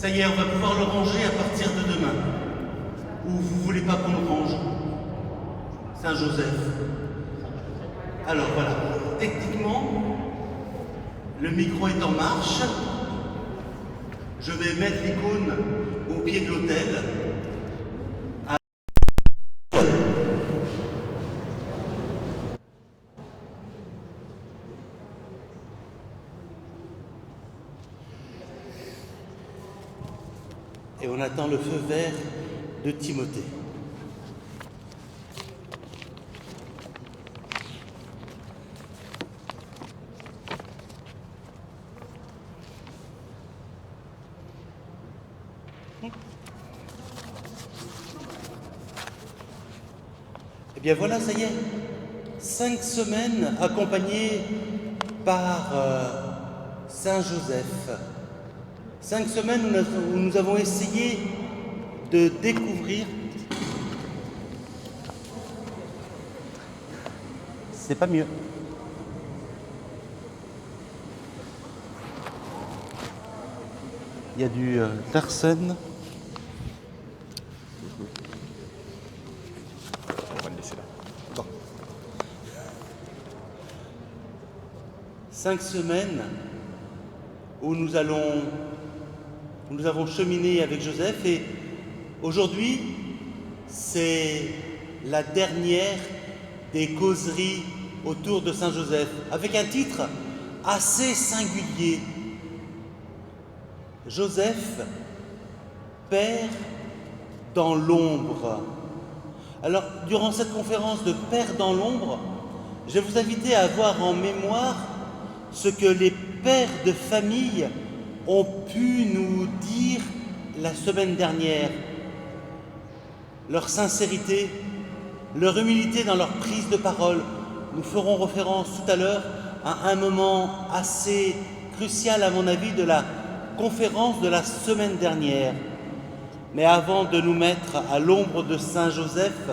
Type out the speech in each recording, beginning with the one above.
Ça y est, on va pouvoir le ranger à partir de demain. Ou vous voulez pas qu'on le range? Saint-Joseph. Alors voilà, techniquement, le micro est en marche. Je vais mettre l'icône au pied de l'autel. Et on attend le feu vert de Timothée. Eh bien voilà, ça y est, 5 semaines accompagnées par Saint-Joseph. 5 semaines où nous avons essayé de découvrir. C'est pas mieux. Il y a du Larsen. On va le laisser là. Bon. 5 semaines où nous avons cheminé avec Joseph, et aujourd'hui, c'est la dernière des causeries autour de Saint-Joseph, avec un titre assez singulier. Joseph, Père dans l'ombre. Alors, durant cette conférence de Père dans l'ombre, je vais vous inviter à avoir en mémoire ce que les pères de famille ont pu nous dire la semaine dernière. Leur sincérité, leur humilité dans leur prise de parole. Nous ferons référence tout à l'heure à un moment assez crucial, à mon avis, de la conférence de la semaine dernière. Mais avant de nous mettre à l'ombre de Saint-Joseph,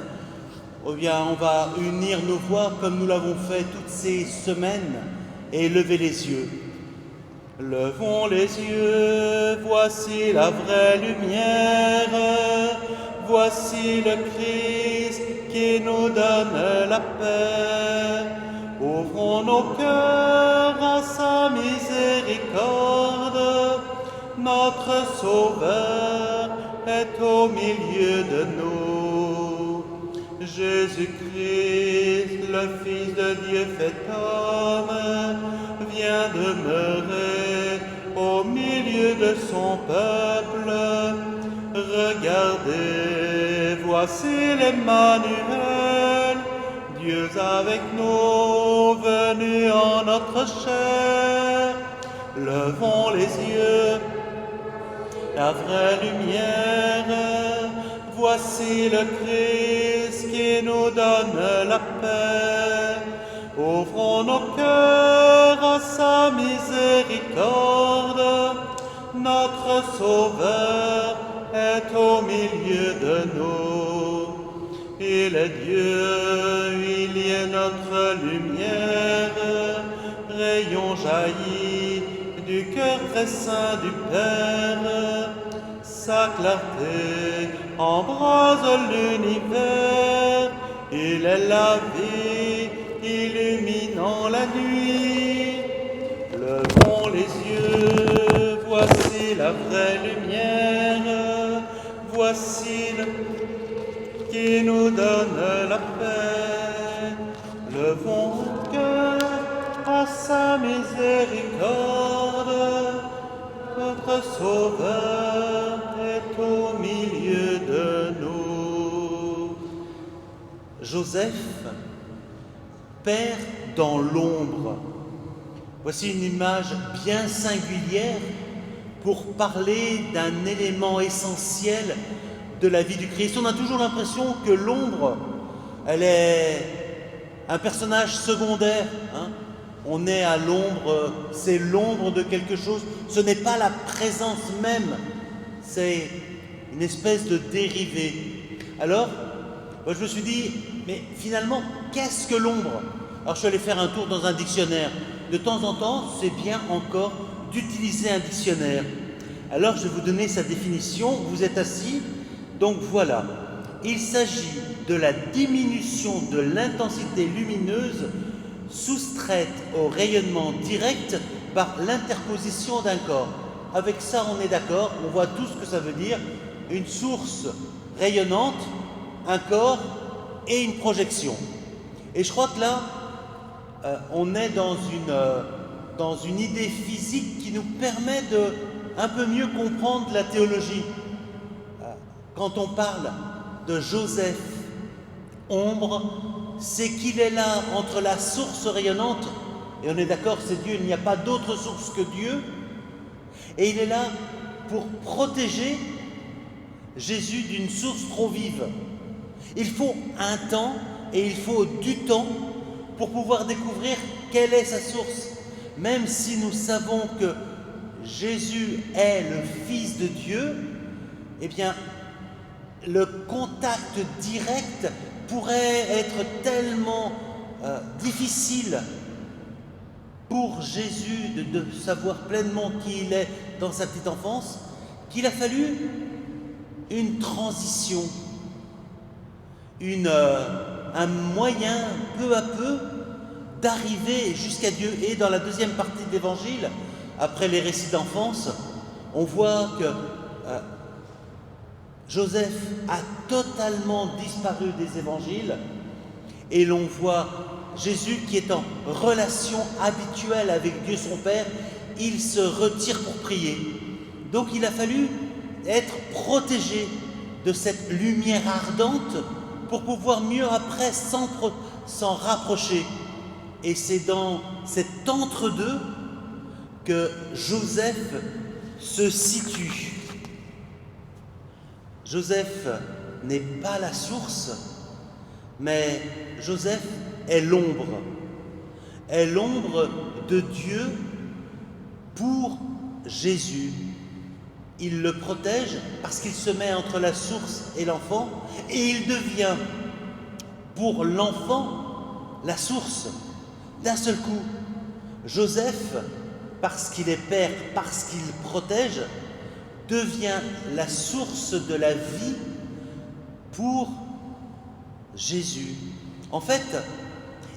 eh bien, on va unir nos voix comme nous l'avons fait toutes ces semaines et lever les yeux. Levons les yeux, voici la vraie lumière, voici le Christ qui nous donne la paix. Ouvrons nos cœurs à sa miséricorde, notre Sauveur est au milieu de nous. Jésus-Christ, le Fils de Dieu fait homme, vient demeurer au milieu de son peuple. Regardez, voici l'Emmanuel, Dieu avec nous, venu en notre chair. Levons les yeux, la vraie lumière, voici le Christ qui nous donne la paix. Ouvrons nos cœurs à sa miséricorde, notre Sauveur est au milieu de nous. Il est Dieu, il est notre lumière, rayon jaillit du cœur très saint du Père. Sa clarté embrase l'univers, il est la vie, illuminant la nuit. Levons les yeux, voici la vraie lumière, voici le qui nous donne la paix. Levons le cœur à sa miséricorde, notre Sauveur est au milieu de nous. Joseph, Père dans l'ombre. Voici une image bien singulière pour parler d'un élément essentiel de la vie du Christ. On a toujours l'impression que l'ombre, elle est un personnage secondaire. On est à l'ombre, c'est l'ombre de quelque chose. Ce n'est pas la présence même, c'est une espèce de dérivé. Alors, moi je me suis dit, mais finalement, qu'est-ce que l'ombre? Alors je suis allé faire un tour dans un dictionnaire. De temps en temps, c'est bien encore d'utiliser un dictionnaire. Alors je vais vous donner sa définition. Vous êtes assis, donc voilà. Il s'agit de la diminution de l'intensité lumineuse soustraite au rayonnement direct par l'interposition d'un corps. Avec ça, on est d'accord, on voit tout ce que ça veut dire. Une source rayonnante, un corps et une projection. Et je crois que là, on est dans une idée physique qui nous permet de un peu mieux comprendre la théologie. Quand on parle de Joseph, ombre, c'est qu'il est là entre la source rayonnante, et on est d'accord, c'est Dieu, il n'y a pas d'autre source que Dieu, et il est là pour protéger Jésus d'une source trop vive. Il faut un temps, et il faut du temps pour pouvoir découvrir quelle est sa source. Même si nous savons que Jésus est le Fils de Dieu, eh bien, le contact direct pourrait être tellement difficile pour Jésus de savoir pleinement qui il est dans sa petite enfance, qu'il a fallu une transition, un moyen peu à peu d'arriver jusqu'à Dieu. Et dans la deuxième partie de l'Évangile, après les récits d'enfance, on voit que Joseph a totalement disparu des évangiles et l'on voit Jésus qui est en relation habituelle avec Dieu son Père, il se retire pour prier. Donc il a fallu être protégé de cette lumière ardente pour pouvoir mieux après s'en rapprocher. Et c'est dans cet entre-deux que Joseph se situe. Joseph n'est pas la source, mais Joseph est l'ombre. Est l'ombre de Dieu pour Jésus. Il le protège parce qu'il se met entre la source et l'enfant, et il devient pour l'enfant la source. D'un seul coup, Joseph, parce qu'il est père, parce qu'il protège, devient la source de la vie pour Jésus. En fait,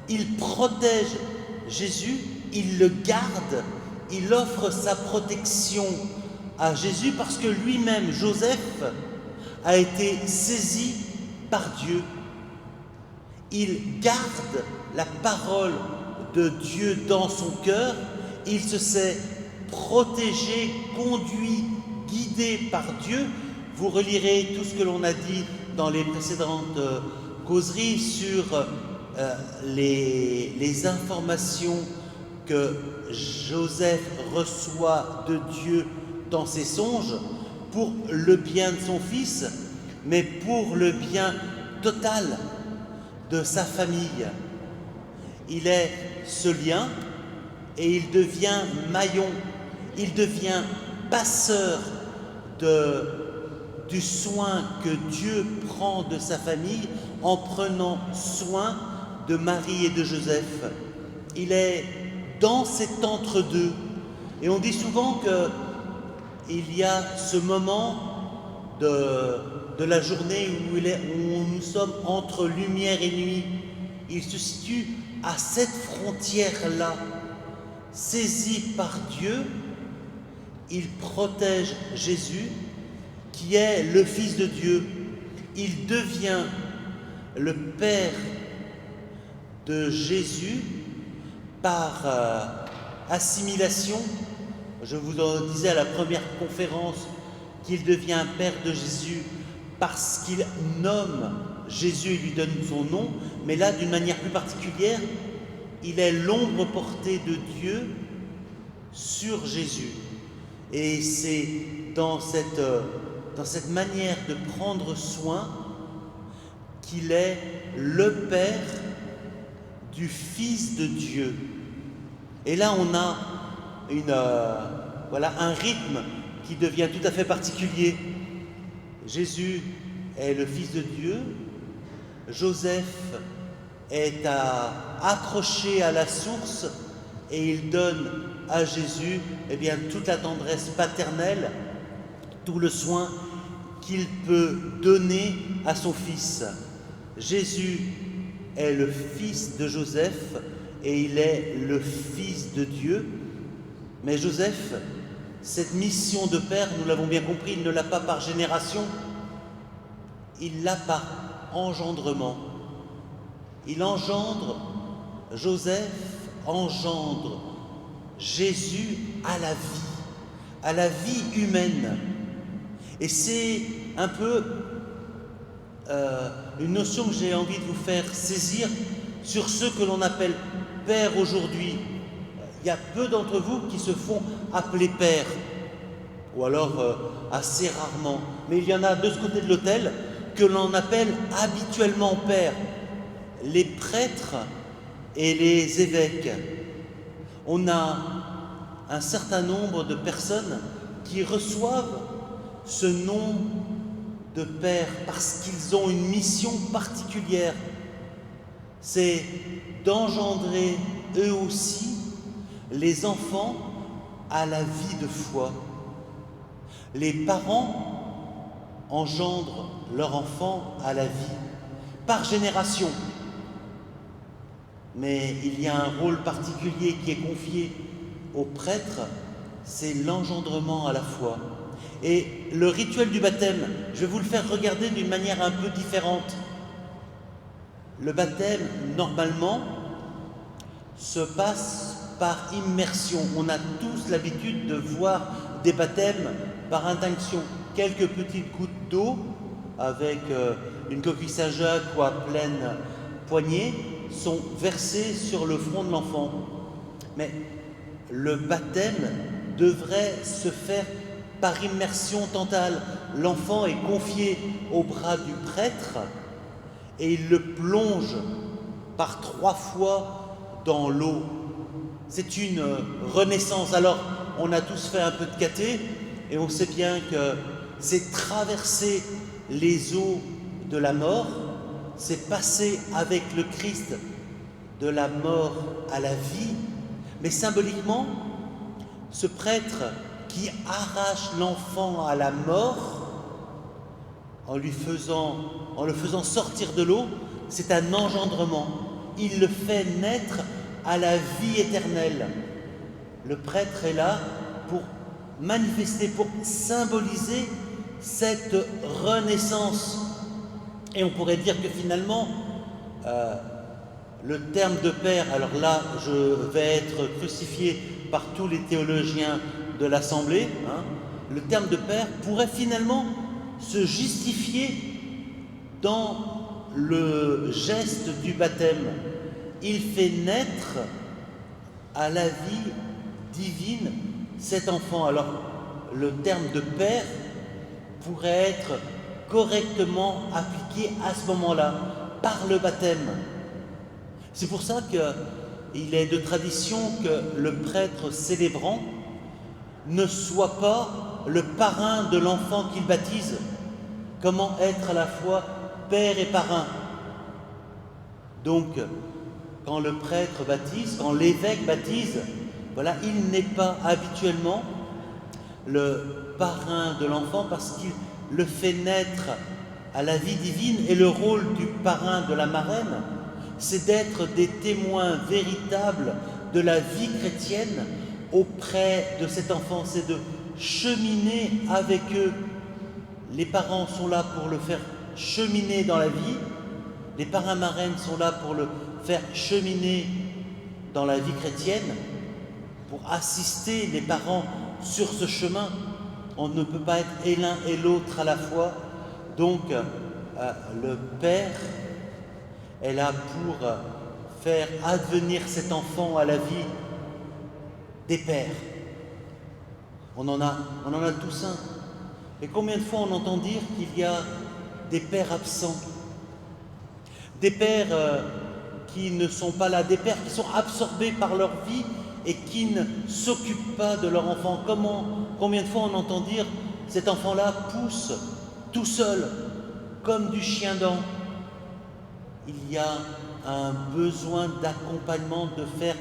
il protège Jésus, il le garde, il offre sa protection à Jésus parce que lui-même, Joseph, a été saisi par Dieu. Il garde la parole de Dieu dans son cœur, il se sait protégé, conduit, guidé par Dieu. Vous relirez tout ce que l'on a dit dans les précédentes causeries sur les informations que Joseph reçoit de Dieu dans ses songes pour le bien de son fils, mais pour le bien total de sa famille. Il est ce lien et il devient maillon, il devient passeur du soin que Dieu prend de sa famille en prenant soin de Marie et de Joseph. Il est dans cet entre-deux. Et on dit souvent qu'il y a ce moment de la journée où nous sommes entre lumière et nuit. Il se situe à cette frontière-là, saisi par Dieu. Il protège Jésus, qui est le Fils de Dieu. Il devient le Père de Jésus par assimilation. Je vous en disais à la première conférence qu'il devient Père de Jésus parce qu'il nomme Jésus et lui donne son nom, mais là, d'une manière plus particulière, il est l'ombre portée de Dieu sur Jésus. Et c'est dans cette manière de prendre soin qu'il est le Père du Fils de Dieu. Et là, on a un rythme qui devient tout à fait particulier. Jésus est le Fils de Dieu. Joseph est accroché à la source et il donne à Jésus toute la tendresse paternelle tout le soin qu'il peut donner à son Fils. Jésus est le fils de Joseph et il est le Fils de Dieu. Mais Joseph, cette mission de père, nous l'avons bien compris, il ne l'a pas par génération, il l'a par engendrement. Il engendre, Joseph engendre Jésus à la vie humaine. Et c'est un peu une notion que j'ai envie de vous faire saisir sur ceux que l'on appelle pères aujourd'hui. Il y a peu d'entre vous qui se font appeler pères, ou alors assez rarement. Mais il y en a de ce côté de l'autel que l'on appelle habituellement père. Les prêtres et les évêques. On a un certain nombre de personnes qui reçoivent ce nom de père parce qu'ils ont une mission particulière. C'est d'engendrer eux aussi les enfants à la vie de foi. Les parents engendrent leur enfant à la vie par génération. Mais il y a un rôle particulier qui est confié aux prêtres, c'est l'engendrement à la foi. Et le rituel du baptême, je vais vous le faire regarder d'une manière un peu différente. Le baptême, normalement, se passe par immersion. On a tous l'habitude de voir des baptêmes par intinction. Quelques petites gouttes d'eau avec une coquille Saint-Jacques ou à pleine poignée sont versées sur le front de l'enfant. Mais le baptême devrait se faire par immersion totale. L'enfant est confié au bras du prêtre et il le plonge par 3 fois dans l'eau. C'est une renaissance. Alors, on a tous fait un peu de caté et on sait bien que c'est traverser les eaux de la mort, c'est passer avec le Christ de la mort à la vie. Mais symboliquement, ce prêtre qui arrache l'enfant à la mort en le faisant sortir de l'eau, c'est un engendrement. Il le fait naître à la vie éternelle. Le prêtre est là pour manifester, pour symboliser cette renaissance. Et on pourrait dire que finalement, le terme de père, alors là, je vais être crucifié par tous les théologiens de l'Assemblée, le terme de père pourrait finalement se justifier dans le geste du baptême. Il fait naître à la vie divine cet enfant. Alors, le terme de père pourrait être correctement appliqué à ce moment-là, par le baptême. C'est pour ça qu'il est de tradition que le prêtre célébrant ne soit pas le parrain de l'enfant qu'il baptise. Comment être à la fois père et parrain? Donc, quand le prêtre baptise, quand l'évêque baptise, voilà, il n'est pas habituellement le parrain de l'enfant parce qu'il le fait naître à la vie divine. Et le rôle du parrain, de la marraine, c'est d'être des témoins véritables de la vie chrétienne auprès de cet enfant, c'est de cheminer avec eux. Les parents sont là pour le faire cheminer dans la vie, les parrains marraines sont là pour le faire cheminer dans la vie chrétienne, pour assister les parents sur ce chemin. On ne peut pas être et l'un et l'autre à la fois. Donc, le Père est là pour faire advenir cet enfant à la vie des pères. On en a tous un. Et combien de fois on entend dire qu'il y a des pères absents, des pères qui ne sont pas là, des pères qui sont absorbés par leur vie et qui ne s'occupent pas de leur enfant. Combien de fois on entend dire cet enfant-là pousse tout seul, comme du chien-dent. Il y a un besoin d'accompagnement, de faire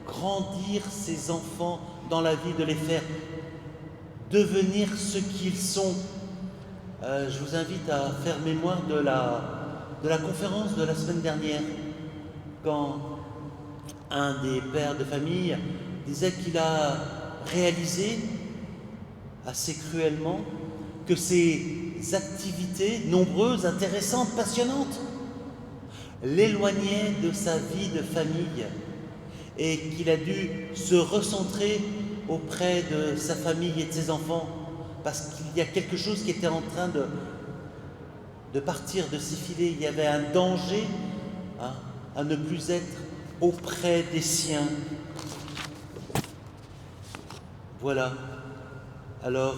grandir ces enfants dans la vie, de les faire devenir ce qu'ils sont. Je vous invite à faire mémoire de la conférence de la semaine dernière, quand un des pères de famille disait qu'il a réalisé assez cruellement que ces activités nombreuses, intéressantes, passionnantes, l'éloignaient de sa vie de famille et qu'il a dû se recentrer auprès de sa famille et de ses enfants parce qu'il y a quelque chose qui était en train de partir, de s'effiler. Il y avait un danger à ne plus être auprès des siens. Voilà. Alors,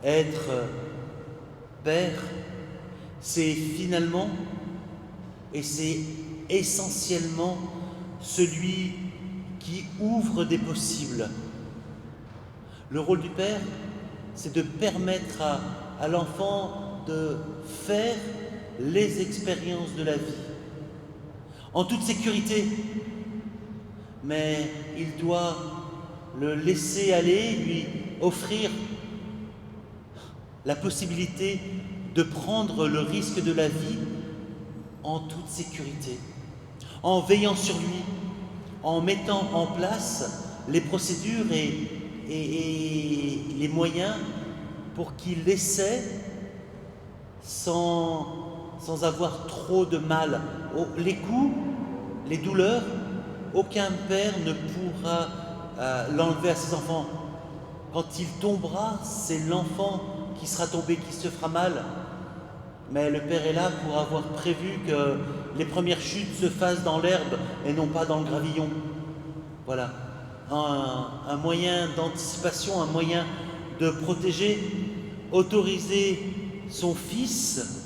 être père, c'est finalement et c'est essentiellement celui qui ouvre des possibles. Le rôle du père, c'est de permettre à l'enfant de faire les expériences de la vie, en toute sécurité. Mais il doit le laisser aller, lui offrir la possibilité de prendre le risque de la vie en toute sécurité, en veillant sur lui, en mettant en place les procédures et les moyens pour qu'il essaie sans avoir trop de mal. Les coups, les douleurs, aucun père ne pourra l'enlever à ses enfants. Quand il tombera, c'est l'enfant qui sera tombé, qui se fera mal. Mais le père est là pour avoir prévu que les premières chutes se fassent dans l'herbe et non pas dans le gravillon. Voilà. Un moyen d'anticipation, un moyen de protéger, autoriser son fils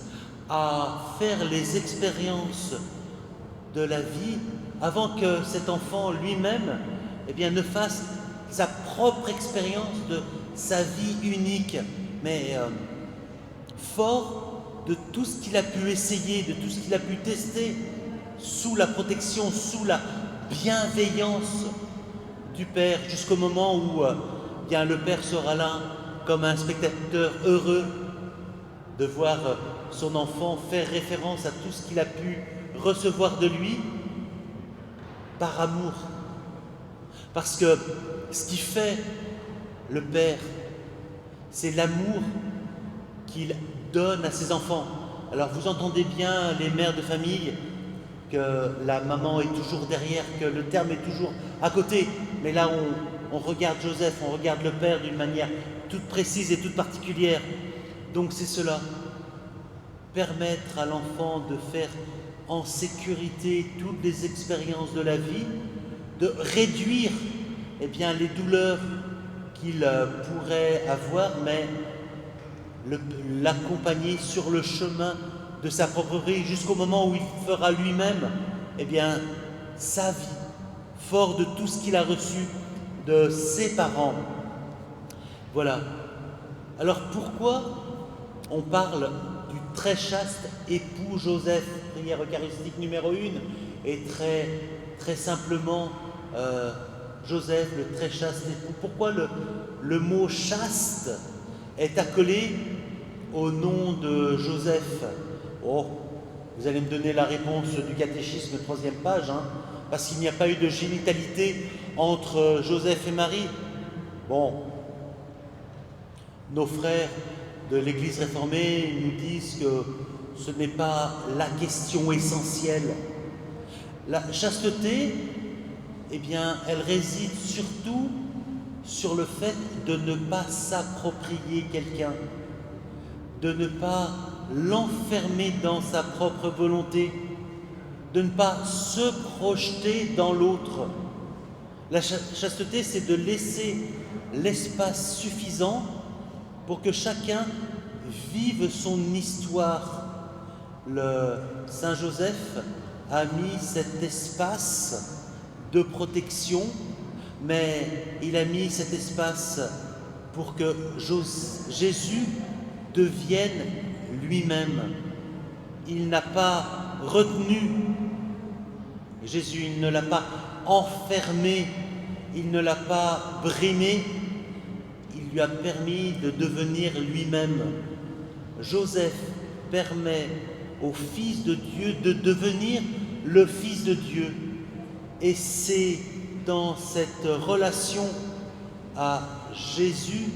à faire les expériences de la vie avant que cet enfant lui-même ne fasse sa propre expérience de sa vie unique, mais fort de tout ce qu'il a pu essayer, de tout ce qu'il a pu tester, sous la protection, sous la bienveillance du Père, jusqu'au moment où le Père sera là comme un spectateur heureux de voir son enfant faire référence à tout ce qu'il a pu recevoir de lui par amour. Parce que ce qui fait le Père, c'est l'amour qu'il donne à ses enfants. Alors vous entendez bien les mères de famille, que la maman est toujours derrière, que le terme est toujours à côté. Mais là, on regarde Joseph, on regarde le Père d'une manière toute précise et toute particulière. Donc c'est cela, permettre à l'enfant de faire en sécurité toutes les expériences de la vie, de réduire les douleurs qu'il pourrait avoir, mais l'accompagner sur le chemin de sa propre vie jusqu'au moment où il fera lui-même sa vie, fort de tout ce qu'il a reçu de ses parents. Voilà. Alors pourquoi on parle du très chaste époux Joseph? Prière eucharistique numéro 1, et très simplement Joseph, le très chaste époux. Pourquoi le mot chaste est accolé au nom de Joseph? Oh, vous allez me donner la réponse du catéchisme, 3e page, parce qu'il n'y a pas eu de génitalité entre Joseph et Marie. Bon, nos frères de l'Église réformée nous disent que ce n'est pas la question essentielle. La chasteté, elle réside surtout sur le fait de ne pas s'approprier quelqu'un, de ne pas l'enfermer dans sa propre volonté, de ne pas se projeter dans l'autre. La chasteté, c'est de laisser l'espace suffisant pour que chacun vive son histoire. Le Saint Joseph a mis cet espace de protection, mais il a mis cet espace pour que Jésus devienne lui-même. Il n'a pas retenu Jésus, il ne l'a pas enfermé, il ne l'a pas brimé, il lui a permis de devenir lui-même. Joseph permet au Fils de Dieu de devenir le Fils de Dieu. Et c'est dans cette relation à Jésus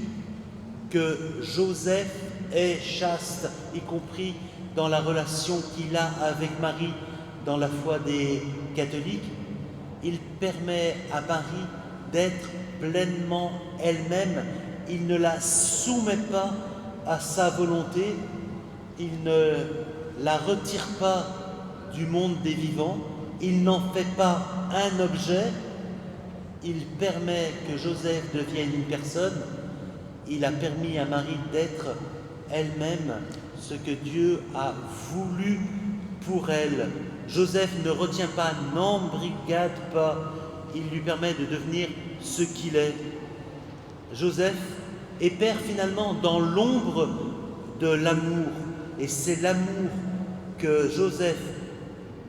que Joseph est chaste, y compris dans la relation qu'il a avec Marie dans la foi des catholiques. Il permet à Marie d'être pleinement elle-même. Il ne la soumet pas à sa volonté, il ne la retire pas du monde des vivants, il n'en fait pas un objet, il permet que Joseph devienne une personne, il a permis à Marie d'être elle-même ce que Dieu a voulu pour elle. Joseph ne retient pas, n'embrigade pas, il lui permet de devenir ce qu'il est. Joseph est père finalement dans l'ombre de l'amour, et c'est l'amour que Joseph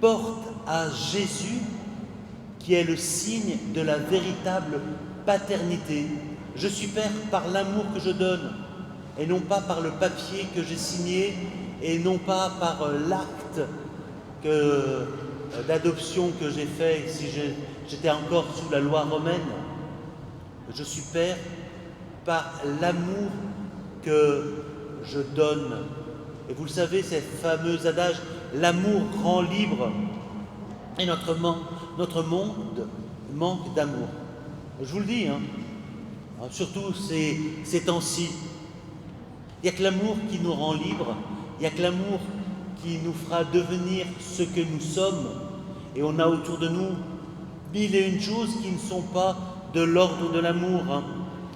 porte à Jésus qui est le signe de la véritable paternité. Je suis père par l'amour que je donne, et non pas par le papier que j'ai signé, et non pas par l'acte d'adoption que j'ai fait si j'étais encore sous la loi romaine. Je suis père par l'amour que je donne. Et vous le savez, ce fameux adage, l'amour rend libre. Et notre monde manque d'amour. Je vous le dis, surtout ces temps-ci. Il n'y a que l'amour qui nous rend libres, il n'y a que l'amour qui nous fera devenir ce que nous sommes. Et on a autour de nous 1001 choses qui ne sont pas de l'ordre de l'amour.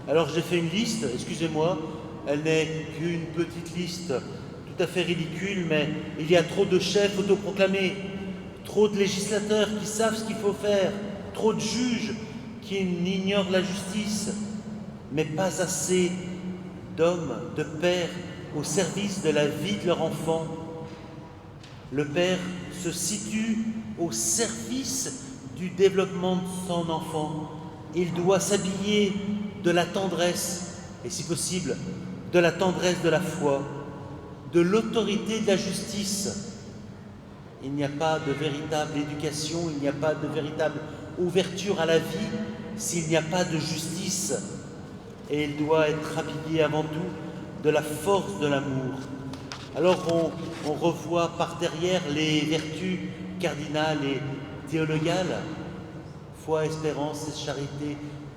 Alors j'ai fait une liste, excusez-moi, elle n'est qu'une petite liste tout à fait ridicule, mais il y a trop de chefs autoproclamés, trop de législateurs qui savent ce qu'il faut faire, trop de juges qui ignorent la justice, mais pas assez d'hommes, de pères au service de la vie de leur enfant. Le père se situe au service du développement de son enfant. Il doit s'habiller de la tendresse, et si possible, de la tendresse de la foi, de l'autorité de la justice. Il n'y a pas de véritable éducation, il n'y a pas de véritable ouverture à la vie s'il n'y a pas de justice. Et il doit être habillé avant tout de la force de l'amour. Alors on revoit par derrière les vertus cardinales et théologales, foi, espérance et charité,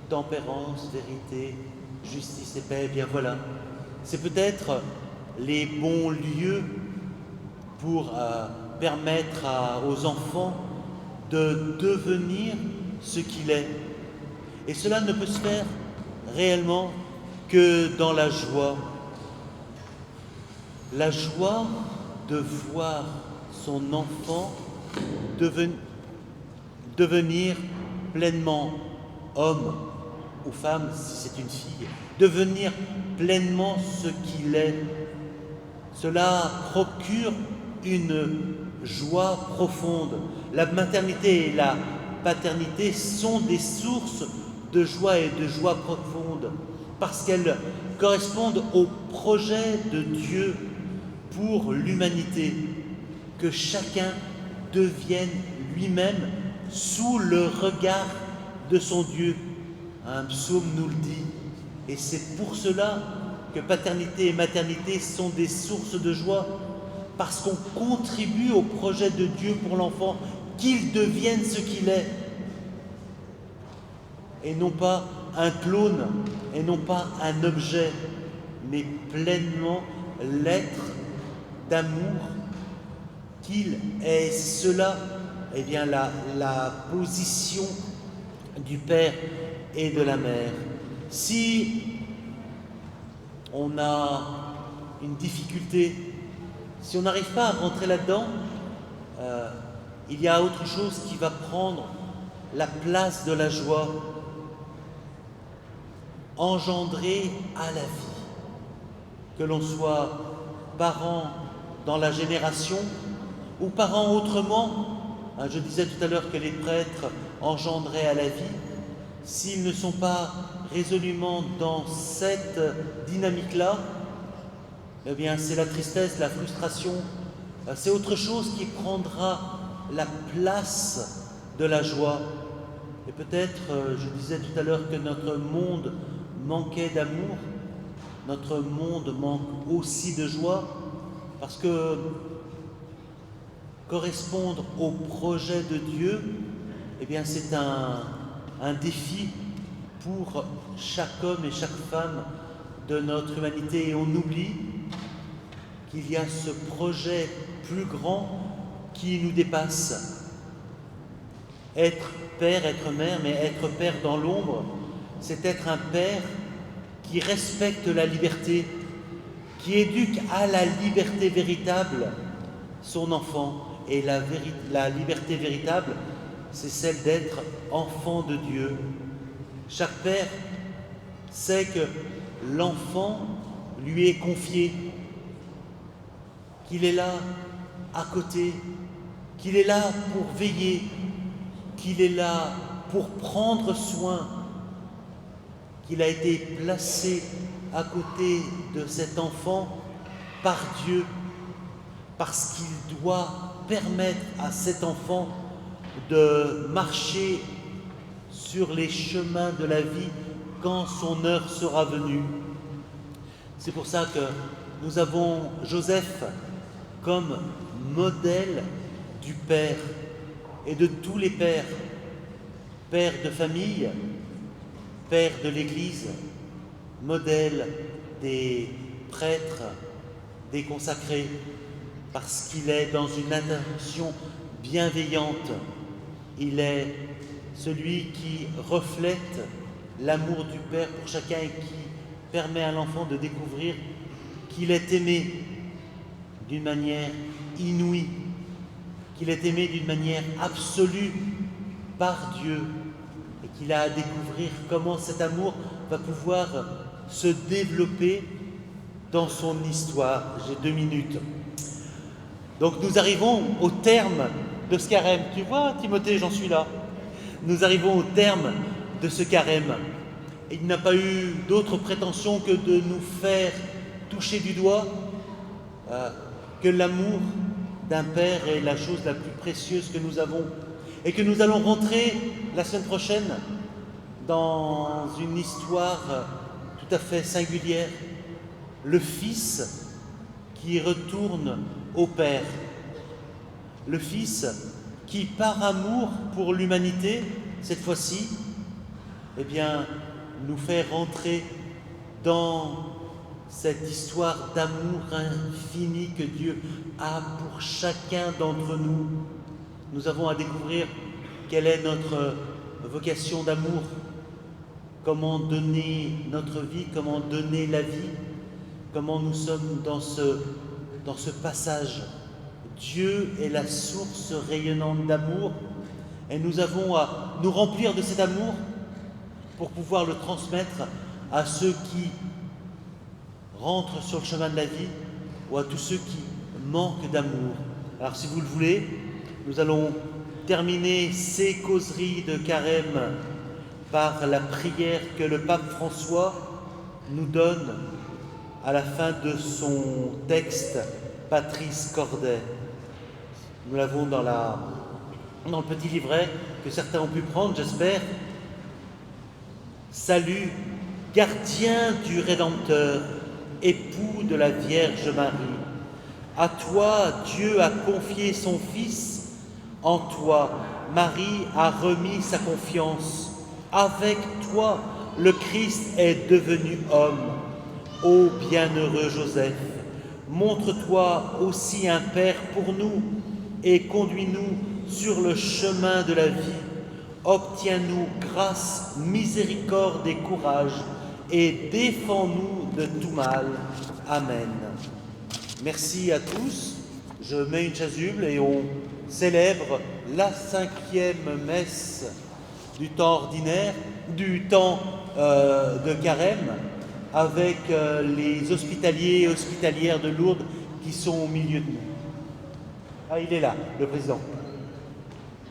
tempérance, vérité, justice et paix. Eh bien voilà, c'est peut-être les bons lieux pour permettre aux enfants de devenir ce qu'il est. Et cela ne peut se faire réellement que dans la joie. La joie de voir son enfant devenir pleinement homme ou femme, si c'est une fille, devenir pleinement ce qu'il est. Cela procure une joie profonde. La maternité et la paternité sont des sources de joie et de joie profonde parce qu'elles correspondent au projet de Dieu pour l'humanité, que chacun devienne lui-même sous le regard de son Dieu. Un psaume nous le dit. Et c'est pour cela que paternité et maternité sont des sources de joie, parce qu'on contribue au projet de Dieu pour l'enfant, qu'il devienne ce qu'il est. Et non pas un clone, et non pas un objet, mais pleinement l'être d'amour qu'il est. Cela, eh bien, la position du père et de la mère. Si on a une difficulté, si on n'arrive pas à rentrer là-dedans, il y a autre chose qui va prendre la place de la joie, engendrer à la vie. Que l'on soit parent dans la génération ou parent autrement. Je disais tout à l'heure que les prêtres engendraient à la vie. s'ils ne sont pas résolument dans cette dynamique-là, eh bien c'est la tristesse, la frustration, c'est autre chose qui prendra la place de la joie. Et peut-être, je disais tout à l'heure que notre monde manquait d'amour, notre monde manque aussi de joie, parce que correspondre au projet de Dieu, eh bien c'est un défi pour chaque homme et chaque femme de notre humanité. Et on oublie qu'il y a ce projet plus grand qui nous dépasse. Être père, être mère, mais être père dans l'ombre, c'est être un père qui respecte la liberté, qui éduque à la liberté véritable son enfant. Et la liberté véritable, c'est celle d'être enfant de Dieu. Chaque père sait que l'enfant lui est confié, qu'il est là à côté, qu'il est là pour veiller, qu'il est là pour prendre soin, qu'il a été placé à côté de cet enfant par Dieu, parce qu'il doit permettre à cet enfant de marcher sur les chemins de la vie quand son heure sera venue. C'est pour ça que nous avons Joseph comme modèle du Père et de tous les pères, père de famille, père de l'Église, modèle des prêtres, des consacrés, parce qu'il est dans une intention bienveillante. Il est celui qui reflète l'amour du Père pour chacun et qui permet à l'enfant de découvrir qu'il est aimé d'une manière inouïe, qu'il est aimé d'une manière absolue par Dieu et qu'il a à découvrir comment cet amour va pouvoir se développer dans son histoire. J'ai 2 minutes. Donc nous arrivons au terme de ce carême. Tu vois, Timothée, j'en suis là. Nous arrivons au terme de ce carême. Et il n'a pas eu d'autre prétention que de nous faire toucher du doigt que l'amour d'un père est la chose la plus précieuse que nous avons. Et que nous allons rentrer la semaine prochaine dans une histoire tout à fait singulière. Le Fils qui retourne au Père. Le Fils qui, par amour pour l'humanité, cette fois-ci, eh bien, nous fait rentrer dans cette histoire d'amour infini que Dieu a pour chacun d'entre nous. Nous avons à découvrir quelle est notre vocation d'amour, comment donner notre vie, comment donner la vie, comment nous sommes dans ce passage. Dieu est la source rayonnante d'amour et nous avons à nous remplir de cet amour pour pouvoir le transmettre à ceux qui rentrent sur le chemin de la vie ou à tous ceux qui manquent d'amour. Alors si vous le voulez, nous allons terminer ces causeries de carême par la prière que le pape François nous donne à la fin de son texte Patris Corde. Nous l'avons dans le petit livret que certains ont pu prendre, j'espère. Salut, gardien du Rédempteur, époux de la Vierge Marie. À toi, Dieu a confié son Fils. En toi, Marie a remis sa confiance. Avec toi, le Christ est devenu homme. Ô bienheureux Joseph, montre-toi aussi un Père pour nous et conduis-nous sur le chemin de la vie. Obtiens-nous grâce, miséricorde et courage et défends-nous de tout mal. Amen. Merci à tous. Je mets une chasuble et on célèbre la 5e messe du temps ordinaire, du temps de carême, avec les hospitaliers et hospitalières de Lourdes qui sont au milieu de nous. Ah, il est là, le président.